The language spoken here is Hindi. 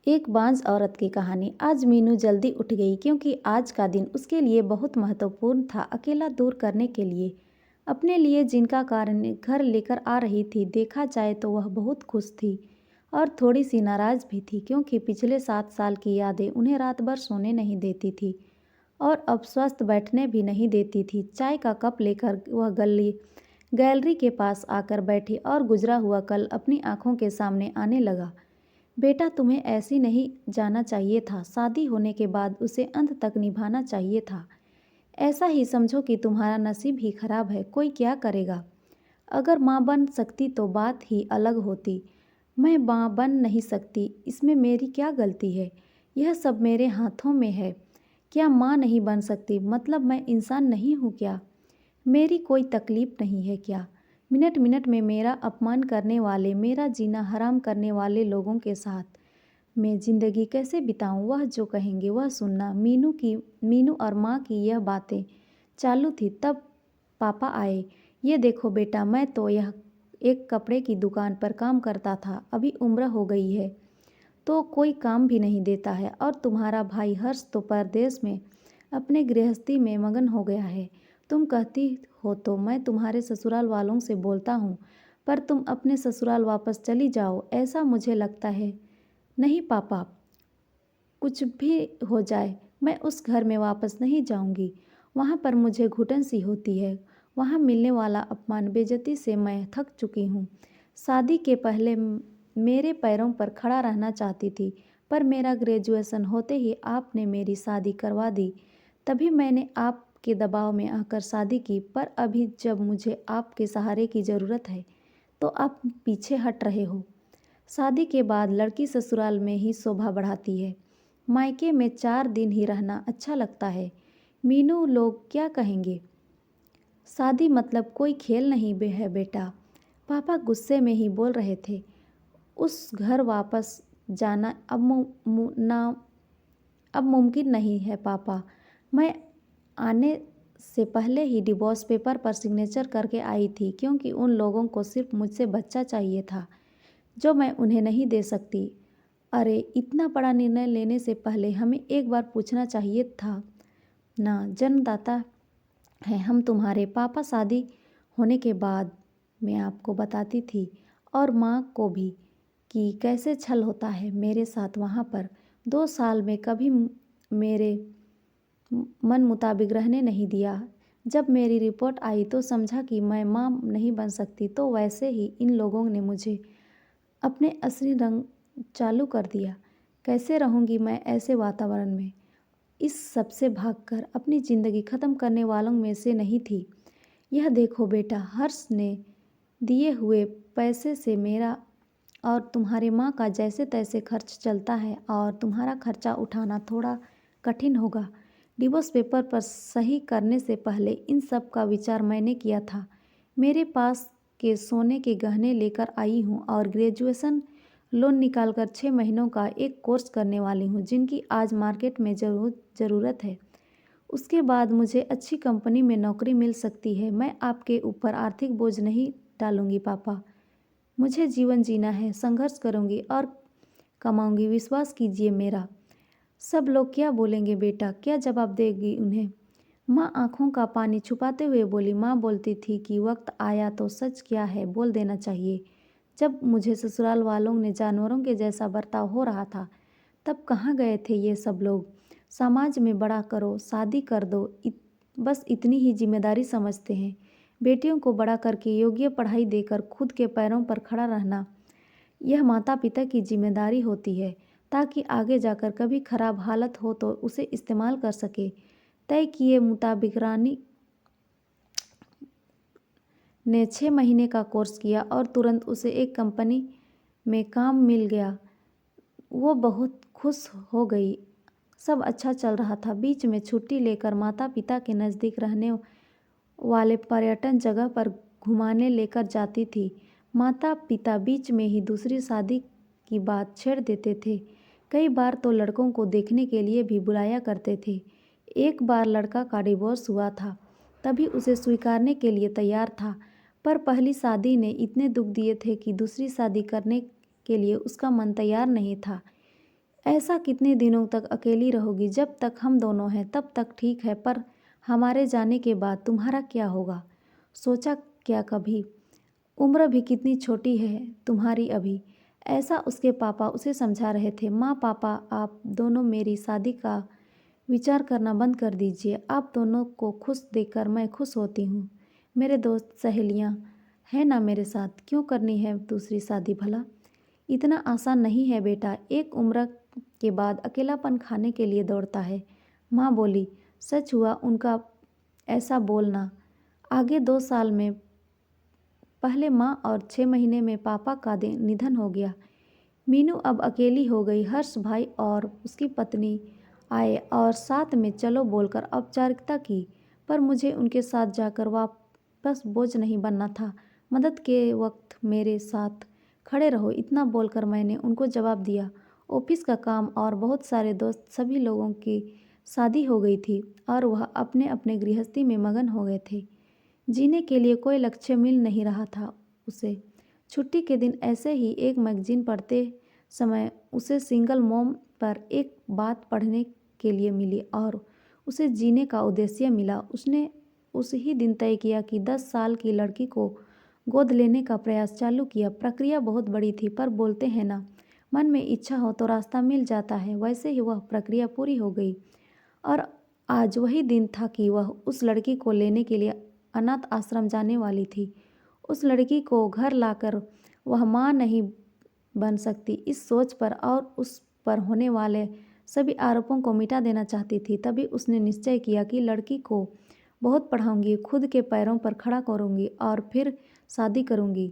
एक बांझ औरत की कहानी। आज मीनू जल्दी उठ गई क्योंकि आज का दिन उसके लिए बहुत महत्वपूर्ण था। अकेला दूर करने के लिए अपने लिए जिनका कारण घर लेकर आ रही थी। देखा जाए तो वह बहुत खुश थी और थोड़ी सी नाराज भी थी क्योंकि पिछले 7 साल की यादें उन्हें रात भर सोने नहीं देती थी और अब स्वस्थ बैठने भी नहीं देती थी। चाय का कप लेकर वह गैलरी के पास आकर बैठी और गुजरा हुआ कल अपनी आंखों के सामने आने लगा। बेटा, तुम्हें ऐसी नहीं जाना चाहिए था। शादी होने के बाद उसे अंत तक निभाना चाहिए था। ऐसा ही समझो कि तुम्हारा नसीब ही खराब है। कोई क्या करेगा। अगर माँ बन सकती तो बात ही अलग होती। मैं माँ बन नहीं सकती, इसमें मेरी क्या गलती है। यह सब मेरे हाथों में है। क्या माँ नहीं बन सकती मतलब मैं इंसान नहीं हूँ क्या? मेरी कोई तकलीफ नहीं है क्या? मिनट मिनट में मेरा अपमान करने वाले, मेरा जीना हराम करने वाले लोगों के साथ मैं ज़िंदगी कैसे बिताऊं? वह जो कहेंगे वह सुनना। मीनू और माँ की यह बातें चालू थी तब पापा आए। ये देखो बेटा, मैं तो यह एक कपड़े की दुकान पर काम करता था। अभी उम्र हो गई है तो कोई काम भी नहीं देता है और तुम्हारा भाई हर्ष तो परदेश में अपने गृहस्थी में मगन हो गया है। तुम कहती हो तो मैं तुम्हारे ससुराल वालों से बोलता हूँ, पर तुम अपने ससुराल वापस चली जाओ ऐसा मुझे लगता है। नहीं पापा, कुछ भी हो जाए मैं उस घर में वापस नहीं जाऊंगी। वहाँ पर मुझे घुटन सी होती है। वहाँ मिलने वाला अपमान, बेइज्जती से मैं थक चुकी हूँ। शादी के पहले मेरे पैरों पर खड़ा रहना चाहती थी, पर मेरा ग्रेजुएशन होते ही आपने मेरी शादी करवा दी। तभी मैंने आपके दबाव में आकर शादी की, पर अभी जब मुझे आपके सहारे की ज़रूरत है तो आप पीछे हट रहे हो। शादी के बाद लड़की ससुराल में ही शोभा बढ़ाती है। मायके में 4 दिन ही रहना अच्छा लगता है। मीनू, लोग क्या कहेंगे? शादी मतलब कोई खेल नहीं है बेटा। पापा गुस्से में ही बोल रहे थे। उस घर वापस जाना अब मुमकिन नहीं है पापा। मैं आने से पहले ही डिवोर्स पेपर पर सिग्नेचर करके आई थी क्योंकि उन लोगों को सिर्फ मुझसे बच्चा चाहिए था जो मैं उन्हें नहीं दे सकती। अरे, इतना बड़ा निर्णय लेने से पहले हमें एक बार पूछना चाहिए था ना। जन्मदाता है हम तुम्हारे। पापा, शादी होने के बाद मैं आपको बताती थी और माँ को भी कि कैसे छल होता है मेरे साथ वहाँ पर। 2 साल में कभी मेरे मन मुताबिक रहने नहीं दिया। जब मेरी रिपोर्ट आई तो समझा कि मैं माँ नहीं बन सकती, तो वैसे ही इन लोगों ने मुझे अपने असली रंग चालू कर दिया। कैसे रहूँगी मैं ऐसे वातावरण में? इस सब से भागकर अपनी ज़िंदगी ख़त्म करने वालों में से नहीं थी। यह देखो बेटा, हर्ष ने दिए हुए पैसे से मेरा और तुम्हारे माँ का जैसे तैसे खर्च चलता है और तुम्हारा खर्चा उठाना थोड़ा कठिन होगा। डिवोर्स पेपर पर सही करने से पहले इन सब का विचार मैंने किया था। मेरे पास के सोने के गहने लेकर आई हूँ और ग्रेजुएशन लोन निकालकर 6 महीनों का एक कोर्स करने वाली हूँ जिनकी आज मार्केट में ज़रूरत है। उसके बाद मुझे अच्छी कंपनी में नौकरी मिल सकती है। मैं आपके ऊपर आर्थिक बोझ नहीं डालूंगी पापा। मुझे जीवन जीना है, संघर्ष करूंगी और कमाऊंगी, विश्वास कीजिए मेरा। सब लोग क्या बोलेंगे बेटा? क्या जवाब देगी उन्हें? माँ आंखों का पानी छुपाते हुए बोली। माँ बोलती थी कि वक्त आया तो सच क्या है बोल देना चाहिए। जब मुझे ससुराल वालों ने जानवरों के जैसा बर्ताव हो रहा था तब कहाँ गए थे ये सब लोग? समाज में बड़ा करो, शादी कर दो, बस इतनी ही जिम्मेदारी समझते हैं। बेटियों को बड़ा करके योग्य पढ़ाई देकर खुद के पैरों पर खड़ा रहना यह माता पिता की जिम्मेदारी होती है, ताकि आगे जाकर कभी खराब हालत हो तो उसे इस्तेमाल कर सके। तय किए मुताबिक रानी ने 6 महीने का कोर्स किया और तुरंत उसे एक कंपनी में काम मिल गया। वो बहुत खुश हो गई। सब अच्छा चल रहा था। बीच में छुट्टी लेकर माता पिता के नज़दीक रहने वाले पर्यटन जगह पर घुमाने लेकर जाती थी। माता पिता बीच में ही दूसरी शादी की बात छेड़ देते थे। कई बार तो लड़कों को देखने के लिए भी बुलाया करते थे। एक बार लड़का का डिवोर्स हुआ था, तभी उसे स्वीकारने के लिए तैयार था, पर पहली शादी ने इतने दुख दिए थे कि दूसरी शादी करने के लिए उसका मन तैयार नहीं था। ऐसा कितने दिनों तक अकेली रहोगी? जब तक हम दोनों हैं तब तक ठीक है, पर हमारे जाने के बाद तुम्हारा क्या होगा? सोचा क्या कभी? उम्र भी कितनी छोटी है तुम्हारी अभी। ऐसा उसके पापा उसे समझा रहे थे। माँ, पापा, आप दोनों मेरी शादी का विचार करना बंद कर दीजिए। आप दोनों को खुश देखकर मैं खुश होती हूँ। मेरे दोस्त सहेलियाँ हैं ना मेरे साथ, क्यों करनी है दूसरी शादी भला? इतना आसान नहीं है बेटा, एक उम्र के बाद अकेलापन खाने के लिए दौड़ता है। माँ बोली। सच हुआ उनका ऐसा बोलना। आगे 2 साल में पहले माँ और 6 महीने में पापा का निधन हो गया। मीनू अब अकेली हो गई। हर्ष भाई और उसकी पत्नी आए और साथ में चलो बोलकर औपचारिकता की, पर मुझे उनके साथ जाकर वापस बोझ नहीं बनना था। मदद के वक्त मेरे साथ खड़े रहो, इतना बोलकर मैंने उनको जवाब दिया। ऑफिस का काम और बहुत सारे दोस्त, सभी लोगों की शादी हो गई थी और वह अपने अपने गृहस्थी में मगन हो गए थे। जीने के लिए कोई लक्ष्य मिल नहीं रहा था उसे। छुट्टी के दिन ऐसे ही एक मैगजीन पढ़ते समय उसे सिंगल मॉम पर एक बात पढ़ने के लिए मिली और उसे जीने का उद्देश्य मिला। उसने उस ही दिन तय किया कि 10 साल की लड़की को गोद लेने का प्रयास चालू किया। प्रक्रिया बहुत बड़ी थी, पर बोलते हैं ना, मन में इच्छा हो तो रास्ता मिल जाता है। वैसे ही वह प्रक्रिया पूरी हो गई और आज वही दिन था कि वह उस लड़की को लेने के लिए अनाथ आश्रम जाने वाली थी। उस लड़की को घर लाकर वह माँ नहीं बन सकती, इस सोच पर और उस पर होने वाले सभी आरोपों को मिटा देना चाहती थी। तभी उसने निश्चय किया कि लड़की को बहुत पढ़ाऊंगी, खुद के पैरों पर खड़ा करूंगी और फिर शादी करूंगी।